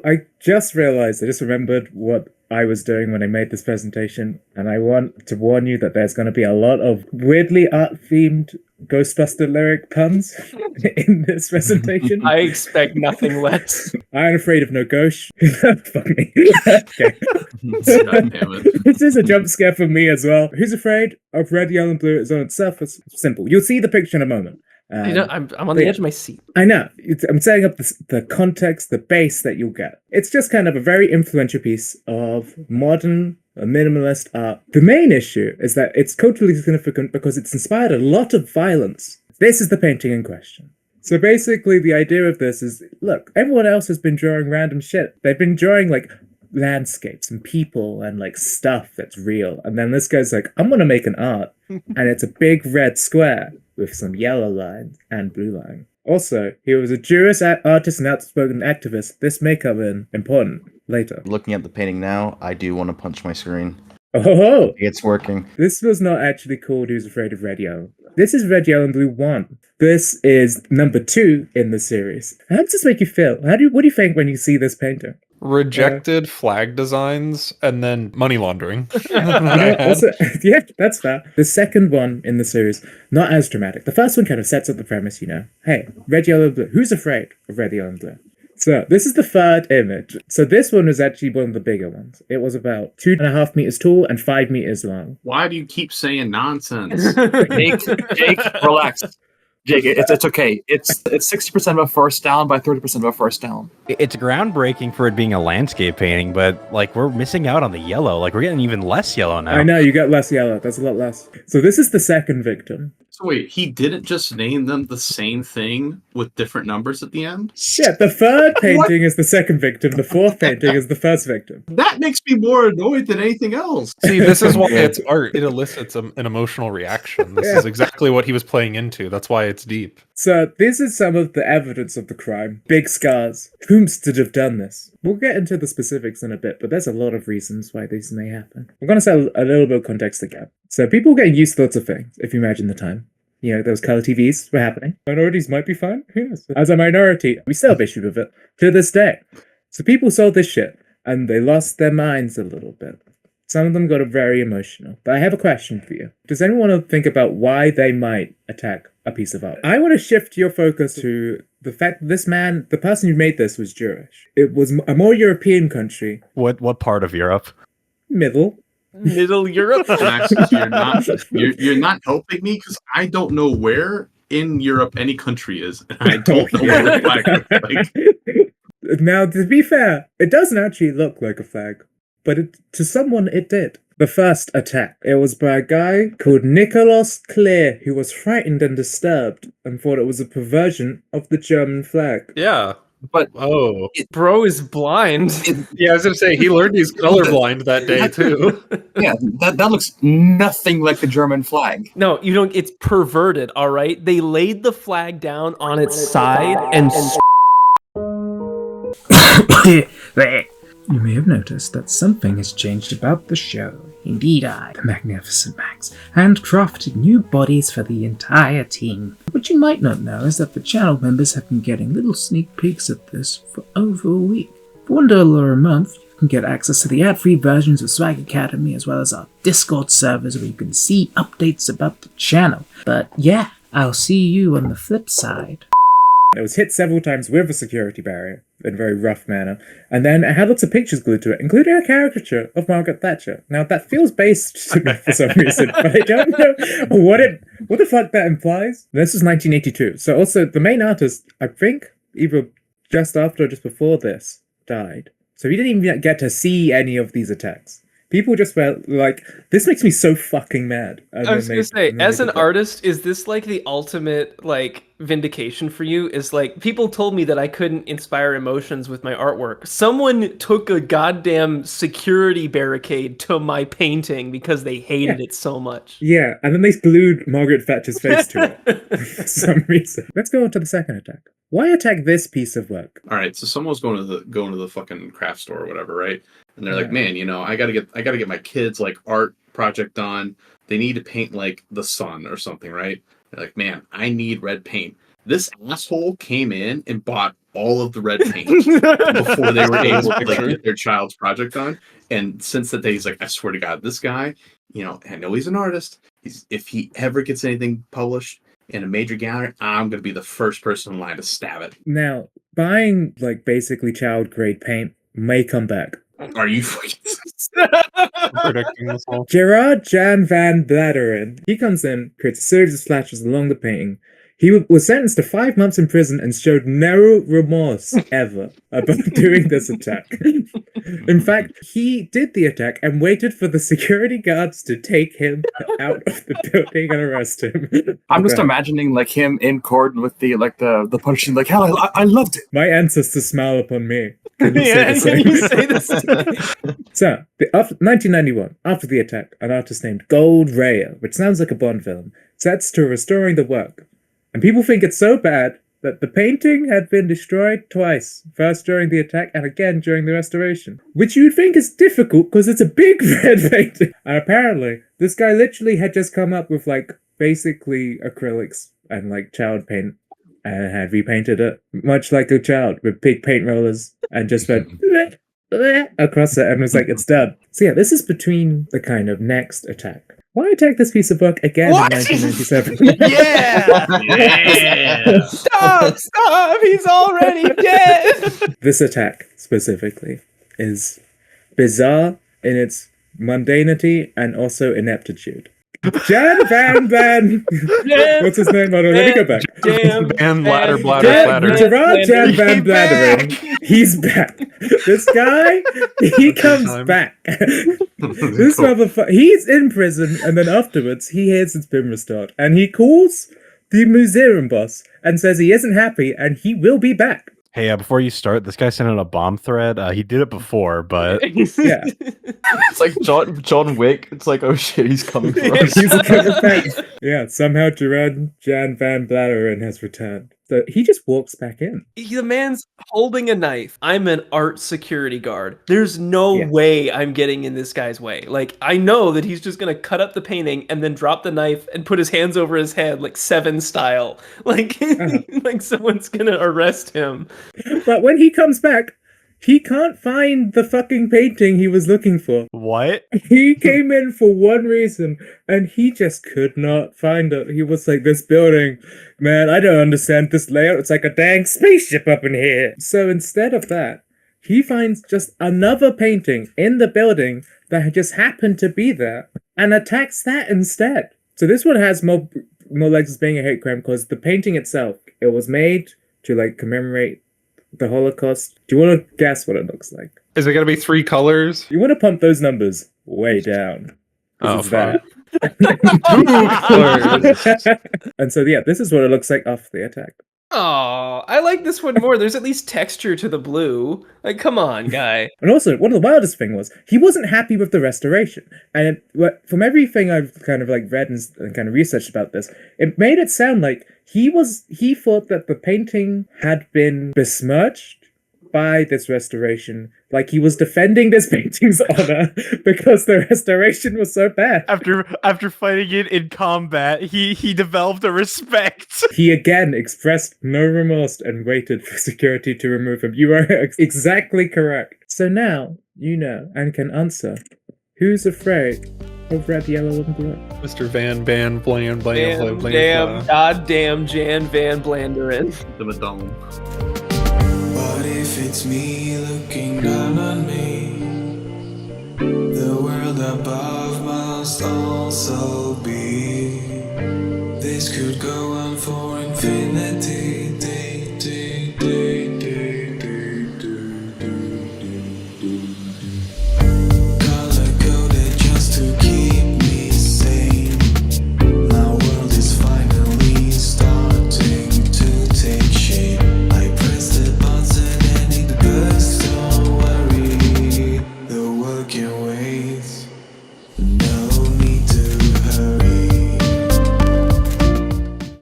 I just realized, I just remembered what I was doing when I made this presentation, and I want to warn you that there's going to be a lot of weirdly art-themed Ghostbuster lyric puns in this presentation. I expect nothing less. I'm afraid of no ghost. Fuck me. Okay. God damn it. This is a jump scare for me as well. Who's afraid of red, yellow, and blue? It's on itself. It's simple. You'll see the picture in a moment. I'm on the edge of my seat. I know. I'm setting up the context, the base that you'll get. It's just kind of a very influential piece of modern minimalist art. The main issue is that it's culturally significant because it's inspired a lot of violence. This is the painting in question. So basically, the idea of this is, look, everyone else has been drawing random shit. They've been drawing, like, landscapes and people and, like, stuff that's real. And then this guy's like, I'm gonna make an art. And it's a big red square with some yellow lines and blue line. Also, he was a Jewish artist and outspoken activist. This may come in important later. Looking at the painting now, I do want to punch my screen. Oh! It's working. This was not actually called Who's Afraid of Red Yellow. This is Red Yellow and Blue 1. This is number 2 in the series. How does this make you feel? What do you think when you see this painting? Rejected flag designs and then money laundering. Also, yeah, that's fair. The second one in the series, not as dramatic. The first one kind of sets up the premise, Hey, red, yellow, blue. Who's afraid of red, yellow, and blue? So this is the third image. So this one was actually one of the bigger ones. It was about 2.5 meters tall and 5 meters long. Why do you keep saying nonsense? Jake, relax. Jake, it's okay. It's 60% of a first down by 30% of a first down. It's groundbreaking for it being a landscape painting, but like we're missing out on the yellow. Like we're getting even less yellow now. I know, you get less yellow. That's a lot less. So this is the second victim. So wait, he didn't just name them the same thing with different numbers at the end? Yeah, the third painting is the second victim. The fourth painting is the first victim. That makes me more annoyed than anything else. See, this is why it's art. It elicits an emotional reaction. This is exactly what he was playing into. That's why it's deep. So this is some of the evidence of the crime. Big scars. Whom's to have done this? We'll get into the specifics in a bit, but there's a lot of reasons why this may happen. I'm going to set a little bit of context again. So people getting used to lots of things, if you imagine the time. Those color TVs were happening. Minorities might be fine. Who knows? As a minority, we still have issue with it to this day. So people saw this shit, and they lost their minds a little bit. Some of them got very emotional. But I have a question for you. Does anyone want to think about why they might attack a piece of art? I want to shift your focus to the fact that this man, the person who made this, was Jewish. It was a more European country. What part of Europe? Middle Europe. Actually, you're not helping me because I don't know where in Europe any country is. And I don't know where the flag is. Like. Now, to be fair, it doesn't actually look like a flag, but to someone it did. The first attack, it was by a guy called Nicholas Clear, who was frightened and disturbed and thought it was a perversion of the German flag. Yeah. But bro is blind. Yeah, I was gonna say he learned he's colorblind that day too. Yeah, that looks nothing like the German flag. No, you don't. It's perverted. All right, they laid the flag down on its side and. You may have noticed that something has changed about the show. Indeed, I, the Magnificent Max, handcrafted new bodies for the entire team. What you might not know is that the channel members have been getting little sneak peeks at this for over a week. For $1 a month, you can get access to the ad-free versions of Swag Academy as well as our Discord servers where you can see updates about the channel. But yeah, I'll see you on the flip side. It was hit several times with a security barrier in a very rough manner, and then it had lots of pictures glued to it, including a caricature of Margaret Thatcher. Now that feels based to me for some reason, but I don't know what the fuck that implies. This was 1982, so also the main artist, I think, either just after or just before this, died. So he didn't even get to see any of these attacks. People just felt like, this makes me so fucking mad. I was going to say, as an artist, is this like the ultimate like vindication for you? Is like, people told me that I couldn't inspire emotions with my artwork. Someone took a goddamn security barricade to my painting because they hated it so much. Yeah, and then they glued Margaret Thatcher's face to it for some reason. Let's go on to the second attack. Why attack this piece of work? All right, so someone's going to the fucking craft store or whatever, right? And they're like, man, I gotta get my kids like art project done. They need to paint like the sun or something, right? They're like, man, I need red paint. This asshole came in and bought all of the red paint before they were able to get their child's project done. And since that day, he's like, I swear to God, this guy, I know he's an artist. If he ever gets anything published in a major gallery, I'm going to be the first person in line to stab it. Now, buying basically child grade paint may come back. Are you fucking predicting this all? Gerard Jan van Bladeren. He comes in, creates a series of splashes along the painting. He was sentenced to 5 months in prison and showed no remorse ever about doing this attack. In fact, he did the attack and waited for the security guards to take him out of the building and arrest him. I'm just imagining him in court with the punishing, hell, I loved it. My ancestors smile upon me. Can you Yeah, say can the you same? say the same? So, 1991, after the attack, an artist named Gold Raya, which sounds like a Bond film, sets to restoring the work. And people think it's so bad that the painting had been destroyed twice, first during the attack and again during the restoration. Which you'd think is difficult because it's a big red painting. And apparently, this guy literally had just come up with basically acrylics and child paint and had repainted it, much like a child, with big paint rollers, and just went across it and was like, it's done. So yeah, this is between the kind of next attack. Why attack this piece of work again What? in 1997? Yeah! Stop! He's already dead! This attack, specifically, is bizarre in its mundanity and also ineptitude. Jan Van Van. What's his name? Hold on, let me go back. Van Bladder. Gerard Jan Van Bladeren. He's back. This guy, he comes back. This motherfucker, he's in prison, and then afterwards, he hears it's been restored, and he calls the museum boss and says he isn't happy, and he will be back. Hey, before you start, this guy sent out a bomb thread. He did it before, but Yeah. It's like John Wick. It's like, oh shit, he's coming for us. He's coming back. Yeah, somehow Gerard Jan Van Bladeren has returned. So he just walks back in. The man's holding a knife. I'm an art security guard. There's no way I'm getting in this guy's way. I know that he's just gonna cut up the painting and then drop the knife and put his hands over his head, Seven style. Like someone's gonna arrest him. But when he comes back, he can't find the fucking painting he was looking for. what? He came in for one reason, and he just could not find it. He was like, this building, man, I don't understand this layout. It's like a dang spaceship up in here. So instead of that, he finds just another painting in the building that had just happened to be there, and attacks that instead. So this one has more legs as being a hate crime, because the painting itself, it was made to commemorate the Holocaust. Do you want to guess what it looks like? Is it going to be 3 colors? You want to pump those numbers way down. Oh, It's fuck. that. And so, yeah, this is what it looks like after the attack. Oh, I like this one more. There's at least texture to the blue. Come on, guy. And also, one of the wildest thing was, he wasn't happy with the restoration. And from everything I've kind of read and kind of researched about this, it made it sound like he thought that the painting had been besmirched by this restoration. He was defending this painting's honor because the restoration was so bad. After fighting it in combat, he developed a respect. He again expressed no remorse and waited for security to remove him. You are exactly correct. So now you know and can answer. Who's afraid of red, yellow, and blue? Mr. Van Bland, Bland, Bland, Bland, Goddamn Jan Van Blanderen. the Madonna? What if it's me looking down on me? The world above must also be. This could go on forever.